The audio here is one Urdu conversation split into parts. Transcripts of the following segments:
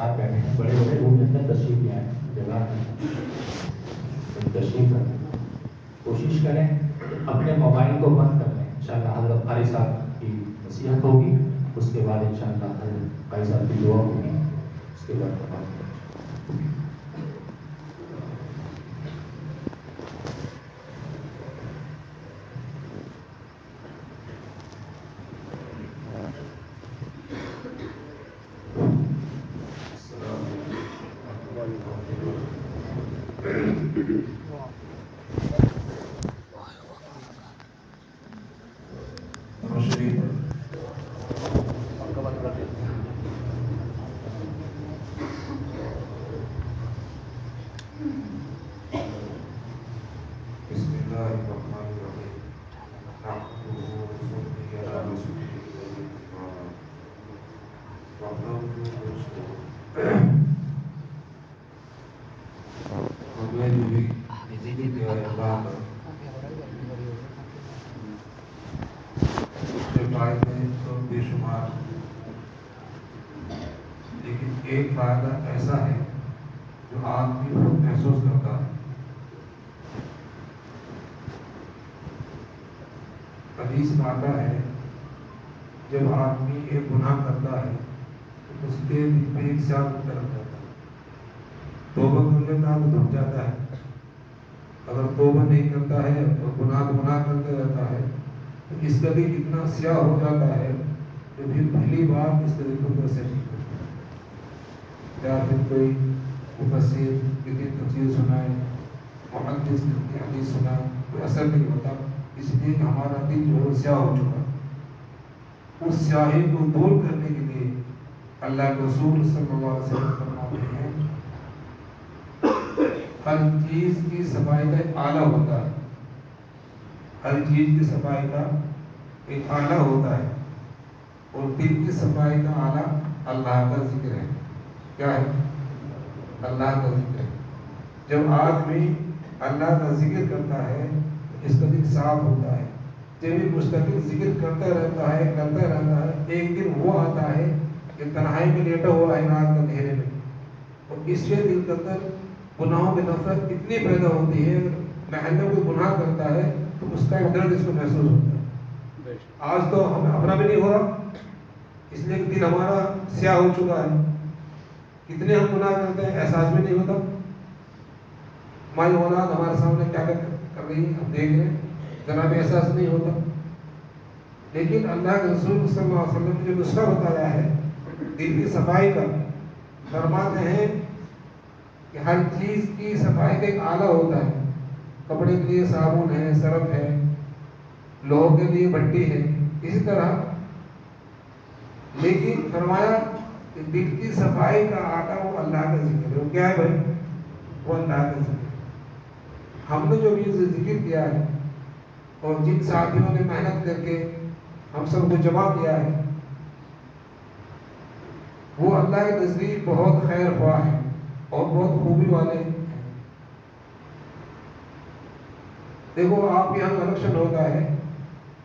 باہر بیٹھے ہیں, بڑے بڑے روم کے اندر تشریف لے آئیں, جگہ تشریف رکھیں. کوشش کریں اپنے موبائل کو بند کر لیں. انشاءاللہ حضرت قاری صاحب کی نصیحت ہوگی, اس کے بعد انشاءاللہ حضرت قاری صاحب کی دعا ہوگی, اس کے بعد بے شمار, لیکن ایک فائدہ ایسا ہے جو آدمی خود محسوس کرتا ہے. حدیث میں آتا ہے جب آدمی ایک گناہ کرتا ہے تو اس کے دل میں ایک سیاہ نقطہ لگ جاتا ہے. توبہ کر لیتا ہے تو دھک جاتا ہے, اگر توبہ نہیں کرتا ہے اور گناہ کرتے رہتا ہے تو اس کا دل اتنا سیاہ ہو جاتا ہے کہ پھر پہلی بار اس کے دل کو کیسے نہیں کرتا. یا پھر کوئی مفسر کتنی تفسیر سنائے, محدث کتنی حدیث سنائے, کوئی اثر نہیں ہوتا, اس لیے کہ ہمارا دل جو ہے سیاہ ہو چکا. اس سیاہی کو دور کرنے کے لیے اللہ کے رسول صلی اللہ علیہ وسلم فرماتے ہیں ہر چیز کی صفائی کا ایک آلہ ہوتا ہے. ہر چیز کی صفائی کا ایک آلہ ہوتا ہے, اور دل کی صفائی کا آلہ اللہ کا ذکر ہے. کیا ہے؟ اللہ کا ذکر ہے. جب آدمی اللہ کا ذکر کرتا ہے اس کا دل صاف ہوتا ہے. جب یہ مستقل ذکر کرتا رہتا ہے, ایک دن وہ آتا ہے کہ تنہائی میں لیٹا ہوا ہے رات کے اندھیرے میں, اور اس کے دل کے اندر گناہوں کی نفرت اتنی پیدا ہوتی ہے, محل میں کوئی گناہ کرتا ہے تو اس کا ایک درد اس کو محسوس ہوتا ہے. آج تو ہمیں اپنا بھی نہیں ہو رہا, اس لیے کہ دل ہمارا سیاہ ہو چکا ہے. کتنے ہم گناہ کرتے ہیں احساس بھی نہیں ہوتا. ہماری اولاد ہمارے سامنے کیا کر رہی ہے ہم دیکھ رہے ہیں, ذرا بھی احساس نہیں ہوتا. لیکن اللہ کے رسول صلی اللہ علیہ وسلم نے جو نسخہ بتایا ہے دل کی صفائی کا, فرماتے ہیں کہ ہر چیز کی صفائی کا ایک آلہ ہوتا ہے. کپڑے کے لیے صابن ہے, سرف ہے, لوہوں کے لیے بھٹی ہے, اسی طرح. لیکن فرمایا کہ دل کی صفائی کا آلہ وہ اللہ کا ذکر ہے. وہ کیا ہے بھائی؟ وہ اللہ کا ذکر. ہم نے جو بھی ذکر کیا ہے اور جن ساتھیوں نے محنت کر کے ہم سب کو جمع کیا ہے, وہ اللہ کے نزدیک بہت خیر خواہ ہے اور بہت خوبی والے ہیں. دیکھو آپ کے یہاں الیکشن ہوتا ہے,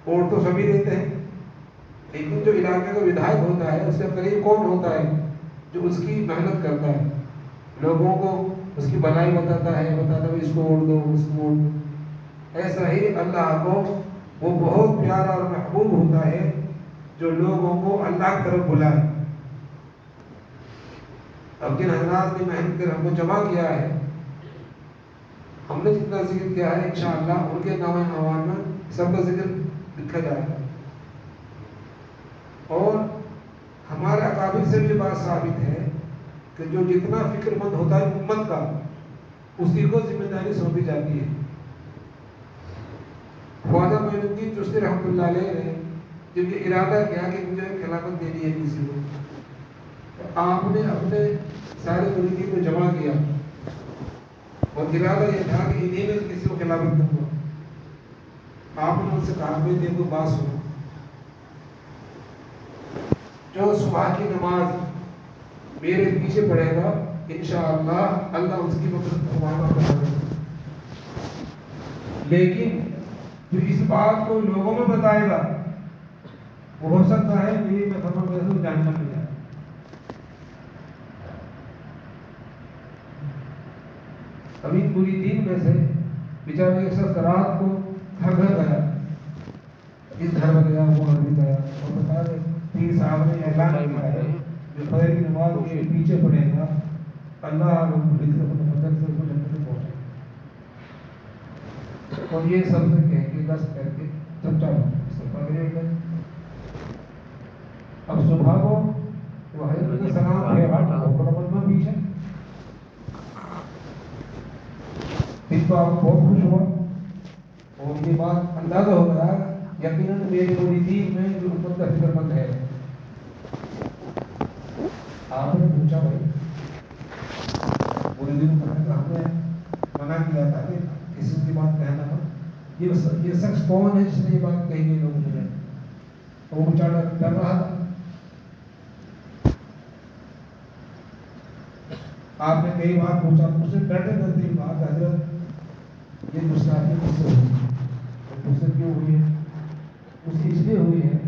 ووٹ تو سبھی دیتے ہیں, لیکن جو علاقے کا ودھائک ہوتا ہے اس کے قریب کون ہوتا ہے جو اس کی محنت کرتا ہے, لوگوں کو اس کی بھلائی بتاتا ہے اس کو ووٹ دو, اس کو ووٹ دو. ایسا ہی اللہ کو وہ بہت پیارا اور محبوب ہوتا ہے جو لوگوں کو اللہ کی طرف بلائے. اب جن حضرات نے محنت کر ہم کو جمع کیا ہے, ہم نے جتنا ذکر کیا ہے انشاءاللہ ان کے نام اعمال میں سب کا ذکر لکھا جائے گا. اور ہمارے اکابر سے بھی بات ثابت ہے کہ جو جتنا فکر مند ہوتا ہے امت کا, اسی کو ذمہ داری سونپی جاتی ہے. خواجہ معین الدین چشتی رحمۃ اللہ علیہ نے جب یہ ارادہ کیا کہ مجھے خلافت دینی ہے کسی کو, تو آپ نے اپنے سارے مریدین کو جمع کیا اور ارادہ یہ تھا کہ انہیں میں کسی کو خلافت دوں گا. آپ نے ان سے کہا کہ دیکھو بات سنو, جو صبح کی نماز میرے پیچھے پڑھے گا انشاءاللہ اللہ اس کی مدد فرمائے گا. لیکن جو اس بات کو لوگوں میں بتائے گا وہ ہو سکتا ہے میری میں فرمان جہنم میں جائے. ابھی پوری دن میں سے بیچارے ایک شخص رات کو گھر گھر گیا، اس گھر میں گیا، وہ گھر بھی گیا، اور بتا رہے پیر صاحب نے اعلان کیا ہے جو فجر کی نماز کے پیچھے پڑے گا اللہ رب العزت اپنے فضل سے اس کو جنت میں پہنچے گا۔ اور یہ سب سے کہہ کے دس کر کے چپ چاپ پکڑے گئے۔ اب صبح کو وہ حضرت کا سلام ہے بہت بڑا مجمع پیچھے، پھر تو آپ بہت خوش ہوا اور یہ بات اندازہ ہو گیا یقیناً میرے موریدین میں جو امت کا فکر مند ہے۔ آپ نے پوچھا بھائی موریدین کو ہم نے منع کیا تھا کہ کسی کی بات کہنا تھا، یہ شخص کون ہے جس نے یہ بات کہی ہے لوگوں نے؟ وہ بیچارہ ڈر رہا تھا۔ آپ نے کئی بار پوچھا مجھ سے ڈرتے ڈرتے بات حضرت یہ گستاخی کس سے ہوئی ہے، مجھ سے کیوں ہوئی ہے؟ اس کی اس لیے ہوئی ہے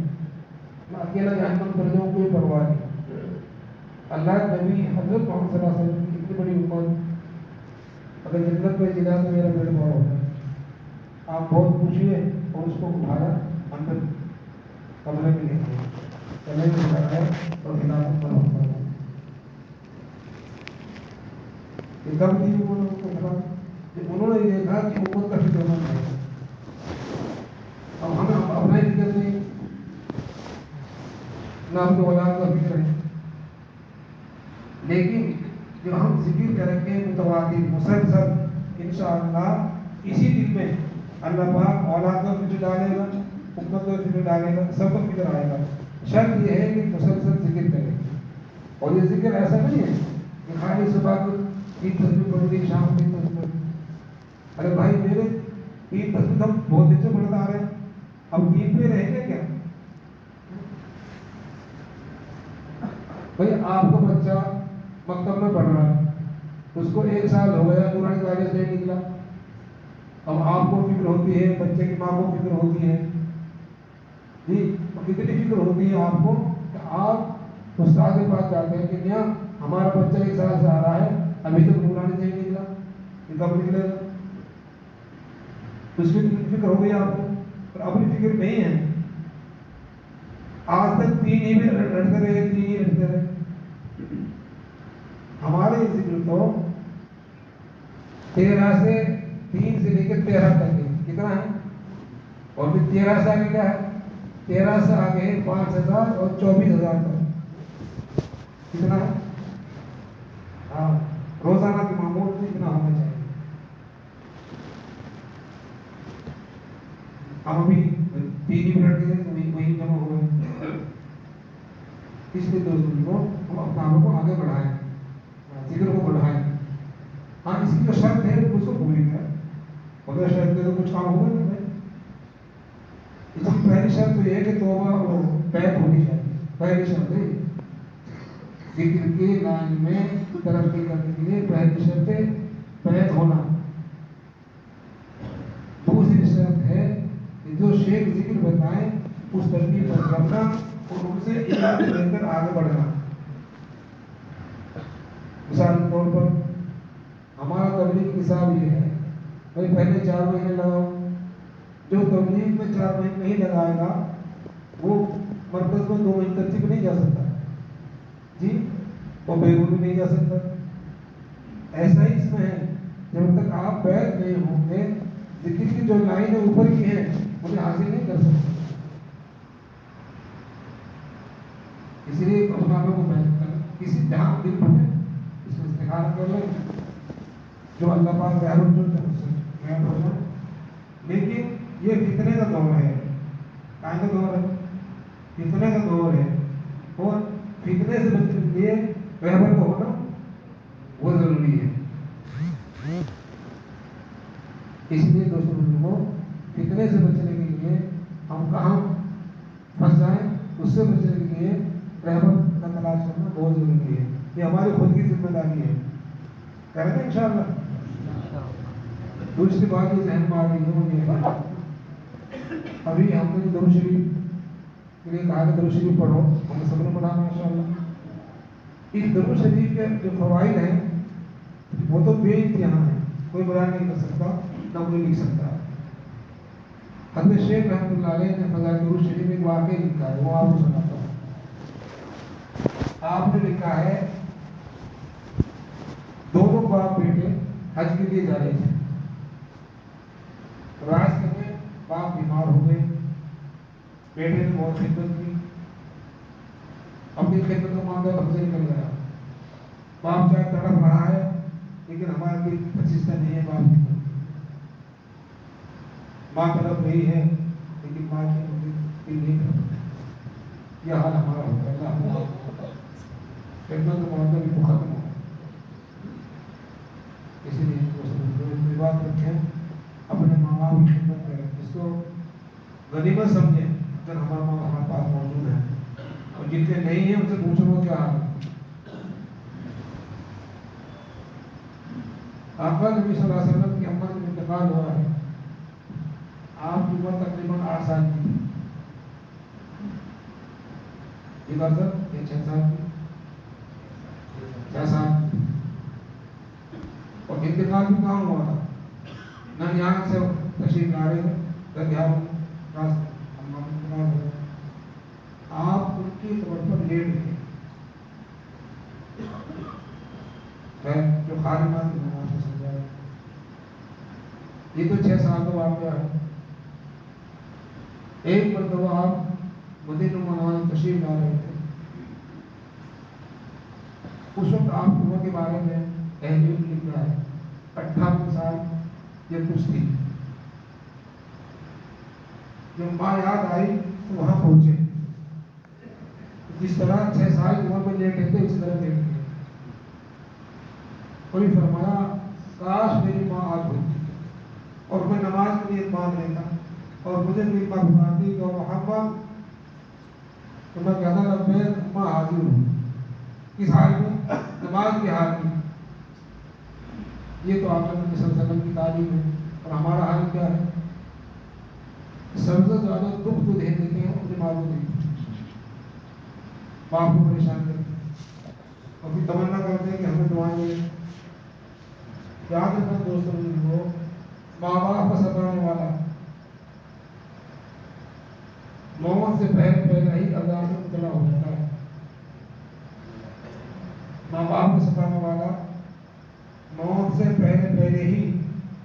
میں اکیلا جہنم پر جاؤں کوئی پرواہ نہیں، اللہ نبی حضرت محمد صلی اللہ علیہ وسلم کی اتنی بڑی امت اگر جنت میں جلا تو میرا پیٹ پاؤ ہوتا ہے۔ آپ بہت پوچھیے اور اس کو اٹھایا اندر کمرے میں لے گئے، کمرے میں لگایا اور خلافت پر ہوتا ہے۔ کب تھی انہوں نے یہ دیکھا کہ امت کا فکر مند ہے، اب ہمیں اپنا ہی فکر نہیں نہ اپنے اولاد کا فکر ہے، لیکن جو ہم ذکر کریں گے متواتر مسلسل انشاءاللہ اسی دن میں اللہ پاک اولاد کا فکر ڈالے گا، امت کا فکر ڈالے گا، سب کا فکر آئے گا۔ شرط یہ ہے کہ مسلسل ذکر کریں، اور یہ ذکر ایسا نہیں ہے کہ خالی صبح کو 3 تصویر پڑھ لی شام کو 3 تصویر۔ ارے بھائی میرے 3 تصویر ہم بہت دن سے پڑھتے آ رہے ہیں، اب 3 پہ رہیں گے کیا؟ بھائی آپ کا بچہ مکتب میں پڑھ رہا ہے، اس کو 1 سال ہو گیا قرآن کالج سے نکلا، اب آپ کو فکر ہوتی ہے، بچے کی ماں کو فکر ہوتی ہے، جی کتنی فکر ہوتی ہے آپ کو کہ آپ استاد کے پاس جاتے ہیں کہ میاں ہمارا بچہ 1 سال سے آ رہا ہے ابھی تک قرآن سے نہیں نکلا، یہ کب نکلے گا؟ اس کی فکر ہو گئی آپ کو، پر اپنی فکر نہیں ہے۔ آج تک 3 ہی میں رٹتے رہے، 3 ہی رٹتے رہے۔ ہمارے ذکر تو 13 سے 3 سے لے کے 13 تک ہے، کتنا ہے؟ اور پھر 13 سے آگے کیا ہے؟ 13 سے آگے 5000 اور 24000 تک کتنا ہے؟ ہاں روزانہ کی معمول میں اتنا ہونا چاہیے۔ ہم ابھی 3 منٹ کے وہیں جمع ہوئے، اس لیے دوستوں کو ہم اپنے آپ کو آگے بڑھائیں، ذکر کو بڑھائیں۔ ہاں اس کی جو شرط ہے اس کو پوری کریں، اگر شرط ہے تو کچھ کام ہوگا نہیں۔ اس کی پہلی شرط تو یہ ہے کہ توبہ بیعت ہونی چاہیے، پہلی شرط ہے ذکر کے لائن میں ترقی کرنے کے لیے پہلی شرط ہے بیعت ہونا۔ دوسری شرط ہے کہ جو شیخ ذکر بتائیں اس ترتیب پر کرنا اور ان سے علم لے کر آگے بڑھنا۔ مثال کے طور پر ہمارا تبلیغ نصاب یہ ہے بھائی پہلے 4 مہینے لگاؤ، جو تبلیغ میں 4 مہینے نہیں لگائے گا وہ مرکز میں 2 مہینے ترتیب نہیں جا سکتا، جی وہ بیرون بھی نہیں جا سکتا۔ ایسا ہی اس میں ہے، جب تک آپ بیعت نہیں ہوں گے ذکر کی جو لائنیں اوپر کی ہیں انہیں حاصل نہیں کر سکتے۔ اس لیے اپنے آپ کو بیعت کریں، کسی جہاں دل پڑے اس میں استخارہ کر لیں، جو اللہ پاک رحمت چنتے ہیں اس سے بیعت ہو جائے۔ لیکن یہ فتنے کا دور ہے، کائیں کا دور ہے؟ فتنے کا دور ہے، اور فتنے سے بچنے کے لیے رہبر کا ہونا وہ ضروری ہے۔ اس لیے دوستوں کو فتنے سے بچنے کے لیے ہم کہاں پھنس جائیں اس سے بچنے کے لیے رہبر کا تلاش کرنا بہت ضروری ہے، یہ ہماری خود کی ذمہ داری ہے، کریں گے انشاءاللہ۔ دوسری بات یہ ذہن میں آ رہی ہے وہ یہ ہے ابھی ہم نے درود شریف کے لیے کہا کہ درود شریف پڑھو، ہم نے سب نے پڑھا ماشاءاللہ۔ اس درود شریف کے جو فوائد ہیں وہ تو بے انتہا ہیں، کوئی بیان نہیں کر سکتا، نہ کوئی لکھ سکتا ہے۔ حضرت شیخ رحمۃ اللہ علیہ نے فضائل درود شریف میں ایک واقعہ لکھا ہے، وہ آپ کو سناتا ہوں۔ آپ نے لکھا ہے دونوں باپ بیٹے حج کے لیے جا رہے تھے، راستے میں باپ بیمار ہو گئے، بیٹے نے بہت خدمت کی، اپنی خدمت کا معاملہ لفظ نکل گیا، باپ چاہے تڑپ رہا ہے لیکن ہمارا کوئی پچیستا نہیں ہے باپ کی، ماں تڑپ رہی ہے لیکن ماں کی دل نہیں تڑپ، یہ حال ہمارا ہوتا ہے، اللہ خدمت کا معاملہ بھی ختم ہو، اسی لیے بات رکھیں، اپنے ماں باپ کی خدمت کریں، اس کو غنیمت سمجھیں اگر ہمارا ماں ہمارے پاس موجود ہے، اور جتنے نہیں ہیں ان سے پوچھو وہ کیا حال ہے۔ آقا نبی صلی اللہ علیہ وسلم کی اماں کا انتقال ہوا ہے، آپ کی عمر تقریباً 8 سال کی تھی، یہ بات سر یہ 6 سال کی 6 سال کی، اور انتقال بھی کہاں ہوا تھا؟ ننیال سے تشریف لا رہے تھے، ننیال آپ ان کی طور پر لیٹ گئے، جو خادمات کی نماز کو سمجھایا، یہ تو 6 سال کا واقعہ ہے۔ ایک مرتبہ آپ مدینہ منورہ میں تشریف لا رہے تھے، اس وقت آپ عمر کے بارے میں اہل علم لکھ رہا ہے 58 سال یا کچھ تھی، جب ماں یاد آئی تو وہاں پہنچے، جس طرح 6 سال کی عمر میں لیٹے تھے اس طرح لیٹ گئے، کوئی فرمایا کاش میری ماں آج ہوتی اور میں نماز کے لیے باندھ لیتا اور مجھے میری ماں بتاتی کہ محمد، تو میں کہتا رب میں ماں حاضر ہوں، کس حال میں؟ نماز کے حال میں۔ یہ تو آپ صلی اللہ علیہ وسلم کی تعلیم ہے، اور ہمارا حال کیا ہے؟ سب سے زیادہ دکھ جو دے دیتے ہیں اپنے ماں کو دیتے ہیں، باپ کو پریشان کرتے ہیں، اور پھر تمنا کرتے ہیں کہ ہمیں دعائیں ملیں۔ یاد رکھنا دوستوں کو، ماں باپ کو ستانے والا موت سے پہلے ہی عذاب میں مبتلا ہو جاتا ہے، ماں باپ کو ستانے والا موت سے پہلے ہی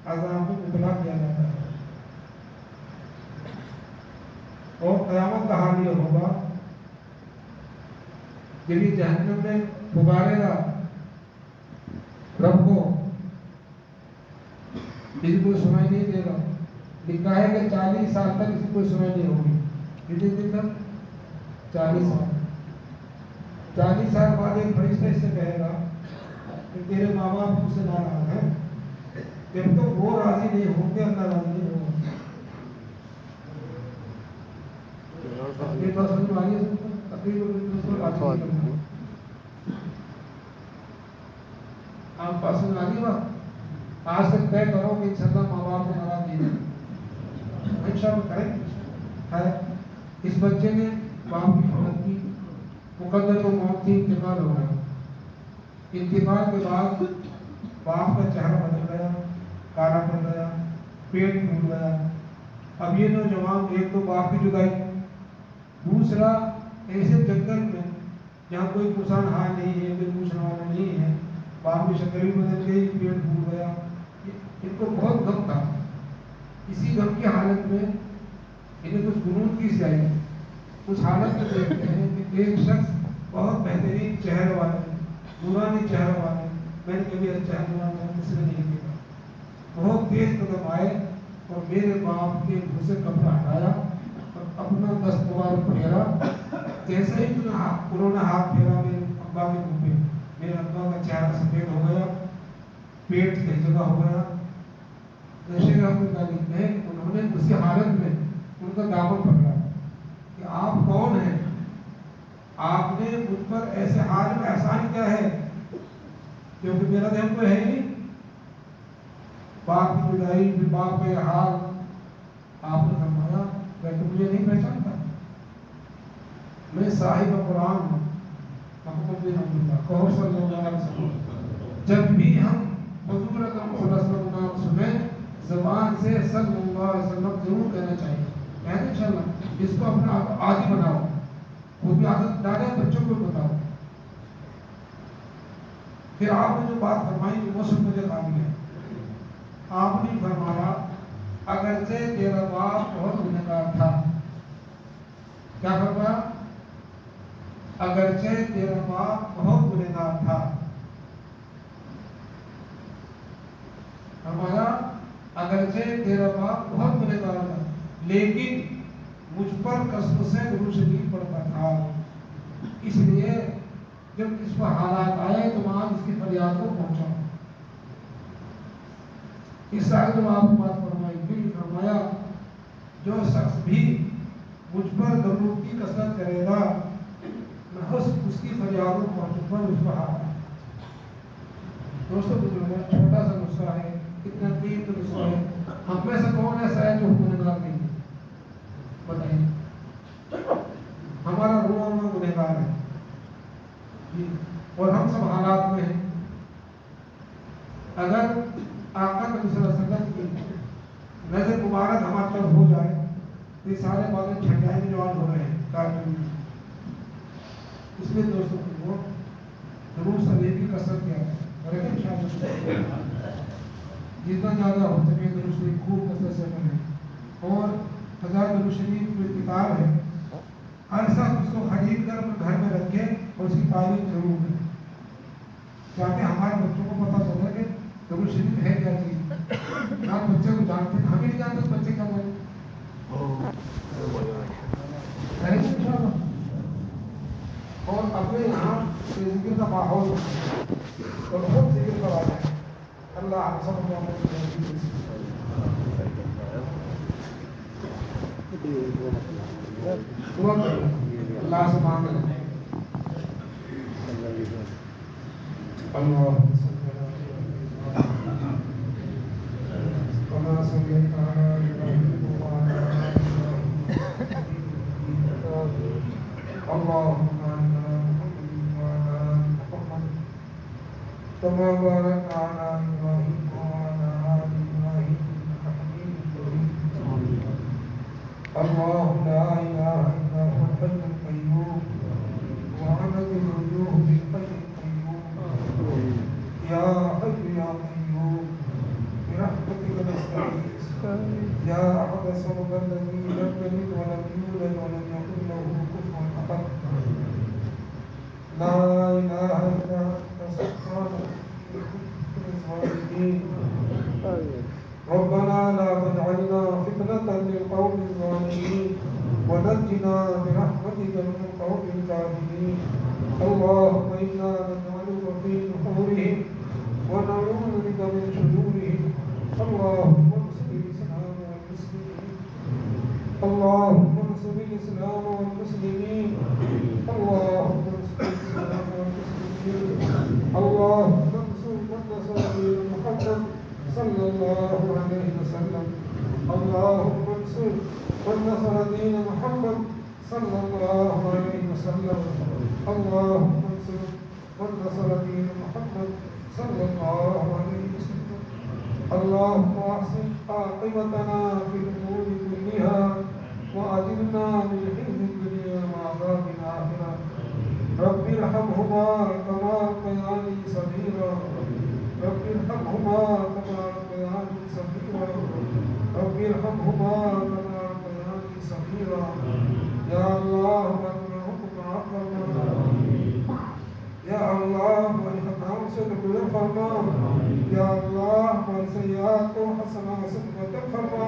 عذاب میں مبتلا کیا جاتا ہے، اور قیامت کا حال یہ ہوگا جب یہ جہنم میں پکارے گا رب کو، کسی کو سنائی نہیں دے گا، لکھا ہے کہ 40 سال تک کسی کو سنائی نہیں ہوگی، کتنے دن تک؟ 40 سال 40 سال بعد ایک فرشتہ اس سے کہے گا کہ تیرے ماں باپ تجھ سے ناراض ہیں، جب تک وہ راضی نہیں ہوں گے اللہ راضی نہیں ہوگا۔ یہ بات سمجھ میں آ رہی ہے؟ آپ بات سمجھ آ رہی ہے؟ بات آج تک طے کرو کہ انشاءاللہ ماں باپ سے ناراض نہیں ہے، انشاءاللہ کریں ہے۔ اس بچے نے باپ کی خدمت کی، مقدر کو موت کی، انتقال ہو گیا، انتقال کے بعد باپ کا چہرہ بدل گیا، کالا پڑ گیا، پیٹ پھول گیا، اب یہ نوجوان ایک تو باپ کی جدائی، دوسرا ایسے جنگل میں جہاں کوئی پرسان حال نہیں ہے، کوئی پوچھنے والا نہیں ہے، باپ کی شکل بھی بدل گئی، پیٹ پھول گیا، ان کو بہت غم تھا۔ اسی غم کی حالت میں انہیں کچھ جنون کی سے آئی، اس حالت میں دیکھتے ہیں کہ ایک شخص بہت بہترین چہرے والے، نورانی چہرے والے، میں نے کبھی ایسا چہرے والا کسی نے نہیں دیکھا، بہت تیز قدم آئے اور میرے باپ کے منہ سے کپڑا ہٹایا اور اپنا دست مبارک پھیرا، جیسے ہی انہوں نے ہاتھ پھیرا میرے ابا کے منہ پہ، میرے ابا کا چہرہ سفید ہو گیا، پیٹ کئی جگہ ہو گیا۔ نشے کا لکھتے ہیں انہوں نے اسی حالت میں ان کا دامن پکڑا کہ آپ کون ہیں، آپ نے مجھ پر ایسے حال میں احسان کیا ہے، کیونکہ میرا دم تو ہے ہی نہیں، باپ کی جدائی، پھر باپ کا حال، آپ نے فرمایا میں تو مجھے نہیں پہچانتا، میں صاحب قرآن ہوں، محمد بن عبداللہ صلی اللہ علیہ وسلم۔ جب بھی ہم حضور اکرم صلی اللہ علیہ وسلم زبان سے صلی اللہ علیہ وسلم ضرور کہنا چاہیے. کہنا انشاءاللہ اس کو اپنا عادی بناؤ, وہ بھی عادت ڈالے, بچوں کو بتاؤ. پھر آپ نے جو بات فرمائی وہ سب مجھے قابل ہے. آپ نے فرمایا اگرچہ تیرا باپ بہت گنہگار تھا. کیا فرمایا؟ اگرچہ تیرا باپ بہت گنہگار تھا. فرمایا اگرچہ تیرا باپ بہت گنہگار تھا لیکن مجھ پر قسم سے درود شریف پڑھتا تھا. اس لیے جب اس پر حالات آئے تو وہاں اس کی فریاد کو پہنچا. اس سے آگے جو آپ نے بات فرمائی, پھر فرمایا جو شخص بھی مجھ پر درود کی کثرت کرے گا میں اس کی فریاد کو پہنچوں پر اس پر ہاتھ. دوستوں بزرگوں, چھوٹا سا نسخہ ہے, اتنا تین نسخہ ہے. ہم میں سے کون ایسا ہے جو گنہگار نہیں ہے؟ بتائیے. ہمارا روح گنہگار ہے جی, اور ہم سب حالات میں ہیں. اگر آقا نبی صلی اللہ علیہ وسلم کی نظر مبارک ہمارے طرف ہو جائے تو یہ سارے باتیں چھٹ جائیں گے جو آج ہو رہے ہیں کارٹون میں. اس لیے دوستوں کو ضرور صلیب کی کثرت کیا ہے, اور انشاءاللہ جتنا زیادہ ہو سکے درود شریف خوب کثرت سے پڑھیں. اور ہزار درود شریف جو کتاب ہے ہر سال اس کو خرید کر اپنے گھر میں رکھے اور اس کی تعلیم ضرور دیں تاکہ ہمارے بچوں کو پتہ چلے کہ درود شریف ہے کیا چیز. آپ بچے کو جانتے ہیں, ہم ہی نہیں جانتے بچے کیا بولیں. اور اپنے یہاں ذکر کا ماحول اور خود ذکر کرا جائے. اللہ ہم سب کو اللہ سے مانگ لیں. اللہ كما باركت على إبراهيم وعلى آل إبراهيم إنك حميد مجيد. الله لا إله إلا هو الحي القيوم وعنت الوجوه بالحي القيوم. يا حي يا قيوم برحمتك نستغيث. يا أحد الصمد الذي لم يلد ولم يولد ولم يكن له كفوا أحد. لا إله إلا أنت سبحانك ربنا لا تجعلنا فتنة للقوم الظالمين ونجنا برحمتك من القوم الكافرين. اللهم إنا نجعلك في نحورهم ونعوذ بك من شرورهم. اللهم انصر الإسلام والمسلمين. اللهم انصر الإسلام والمسلمين. اللهم انصر الإسلام والمسلمين. اللهم انصر من نصر دين محمد صلى الله عليه وسلم. اللهم انصر من نصر دين محمد صلى الله عليه وسلم. اللهم انصر من نصر دين محمد صلى الله عليه وسلم. اللهم احسن عاقبتنا في الامور كلها واجرنا من خزي الدنيا وعذاب الاخره. رب ارحمهما كما ربياني صغيرا. رب ارحمهما كما ربياني صغيرا. رب ارحمهما كما ربياني صغيرا. يا الله مرحمهما عفوا. يا الله مرحمهم صدق فرما. يا الله مرسيات حسنا صدق فرما.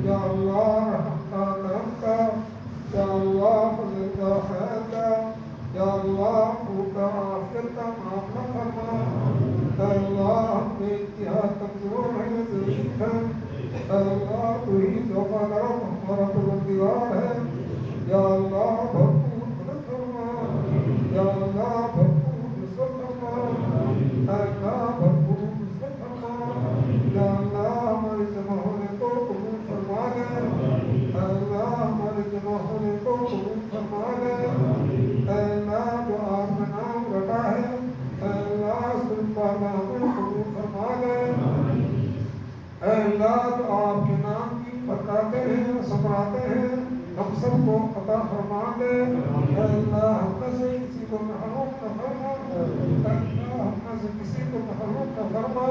يا الله رحمتا کرمتا. يا الله فضلتا خیرتا. یا اللہ پورتا آفرتا معافنا فرما. اے اللہ بے انتہا کمزور ہے, ضعیف ہے. اے اللہ تو ہی توفہ کرم ہمارا پروردگار ہے. یا اللہ بھرپور مدد فرما. یا اللہ بھرپور نصرت فرما. اے اللہ بھرپور نصرت فرما. یا اللہ ہمارے جمع ہونے کو قبول فرما لے. اے اللہ ہمارے جمع ہونے کو قبول فرما لے. اے اللہ جو آپ کا نام رٹا ہے اے اللہ سن کا نام قبول فرما لے. اے اللہ جو آپ کے نام کی بتاتے ہیں سمراتے ہیں ہم سب کو عطا فرما دے اے اللہ ہم میں سے کسی کو محروم نہ فرما اے اللہ ہم میں سے کسی کو محروم نہ فرما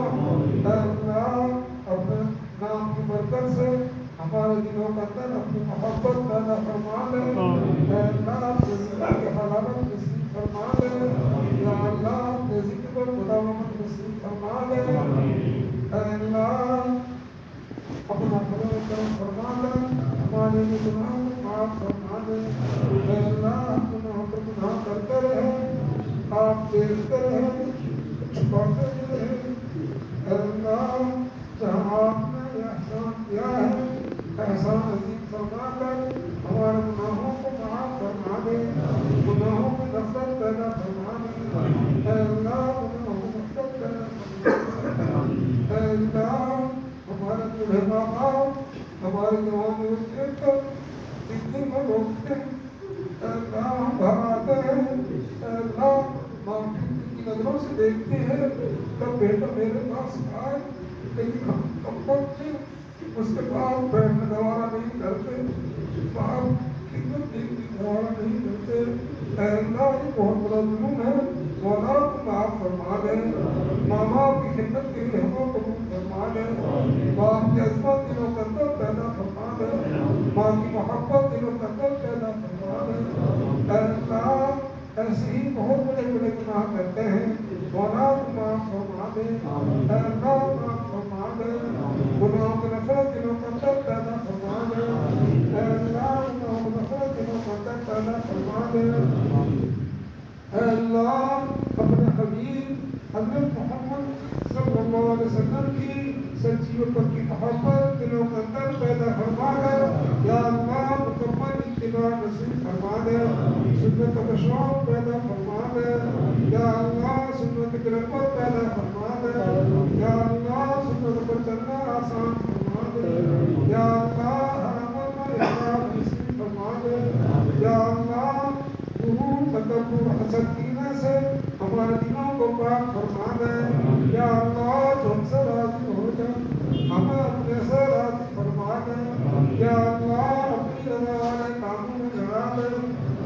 اے اللہ اپنے نام کی برکت سے ہمارے دلوں کا اندر اپنی محبت پیدا فرما دے اے اللہ اپنے ذکر کے حلاوت نصیب فرما دے یا اللہ اپنے ذکر کو خداوند نصیب فرما دے اے اللہ اپنا کرم فرما دے ہمارے گناہوں کو معاف فرما دے اے اللہ گناہوں پر گناہ کرتے رہے آپ دیکھتے رہے چھپاتے رہے اے اللہ جہاں آپ نے یہ احسان کیا ہے احسان عظیم فرما کر ہمارے گناہوں کو معاف فرما دے گناہوں کو نفرت پیدا فرما دے اے اللہ گناہوں کو نفرت پیدا فرما دے اے اللہ ہمارے بوڑھے ماں باپ ہمارے جوان دیکھ کر دل میں روکتے اے اللہ ہم گھر آتے ہیں اے اللہ ماں کی نظروں سے دیکھتے ہیں کب بیٹا میرے پاس آئے لیکن ہم کب پہنچے اس کے بعد بیٹھنے گوارا نہیں کرتے باپ خدمت دیکھنے گوارا نہیں کرتے اے اللہ یہ بہت بڑا ظلم ہے مولا کو معاف فرما دے ماں باپ کی خدمت کے لیے ہمیں قبول فرما دے باپ کی عظمت دلوں کے اندر پیدا فرما دے ماں کی محبت دلوں کے اندر پیدا فرما دے اے اللہ ایسے ہی بہت بڑے بڑے گناہ کرتے ہیں مولا کو معاف فرما دے اے اللہ معاف فرما دے گناہوں کی نفرت دلوں کے اندر پیدا فرما دے اے اللہ گناہوں کی نفرت دلوں کے اندر پیدا فرما دے اے اللہ اپنے حبیب حضرت محمد صلی اللہ علیہ وسلم کی سچی اور پکی محبت دلوں کے اندر پیدا فرما دے یا اللہ مکمل اتباع نصیب فرما دے سنت کا شوق پیدا فرما دے یا اللہ سنت کی رغبت پیدا فرما دے یا اللہ سنت پر چلنا آسان فرما دے یا اللہ حرامت میں اقرار نصیب فرما دے یا اللہ غرور تکبر حسد کینے سے ہمارے دلوں کو پاک فرما دے یا اللہ جو ہم سے راضی ہو جائے ہمیں اپنے سے راضی فرما دے یا اللہ اپنی رضا والے کاموں میں لگا دے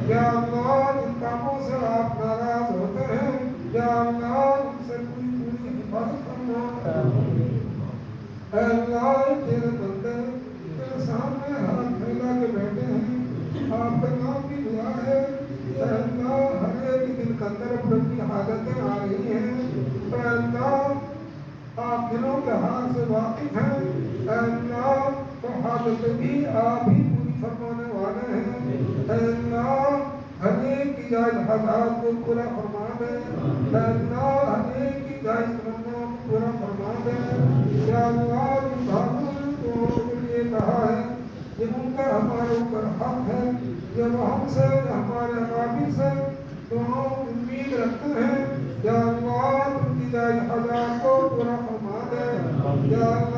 یا اللہ جن کاموں سے آپ ناراض ہوتے ہیں یا اللہ ان سے پوری حفاظت فرما اے اللہ تیرے بندے تیرے سامنے ہاتھ پھیلا کے بیٹھے ہیں آپ کا نام بھی لیا ہے اے اللہ ہر ایک دل کے اندر اپنی حالتیں آ رہی ہیں اے اللہ آپ دلوں کے حال سے واقف ہیں اے اللہ تو حالتیں بھی آپ ہی پوری فرمانے والے ہیں اے اللہ ہر ایک کی جائز حالات کو پورا فرما دے اے اللہ ہر ایک کی جائز تمناؤں کو پورا فرما دے یا اللہ جن بھائیوں نے دعاؤں کے لیے کہا ہے یہ ان کا ہمارے اوپر حق ہے جب ہم سے ہمارے عوامل سے دعاؤں امید رکھتے ہیں یا اللہ ان کی جائز حاجات کو پورا فرما دے یا اللہ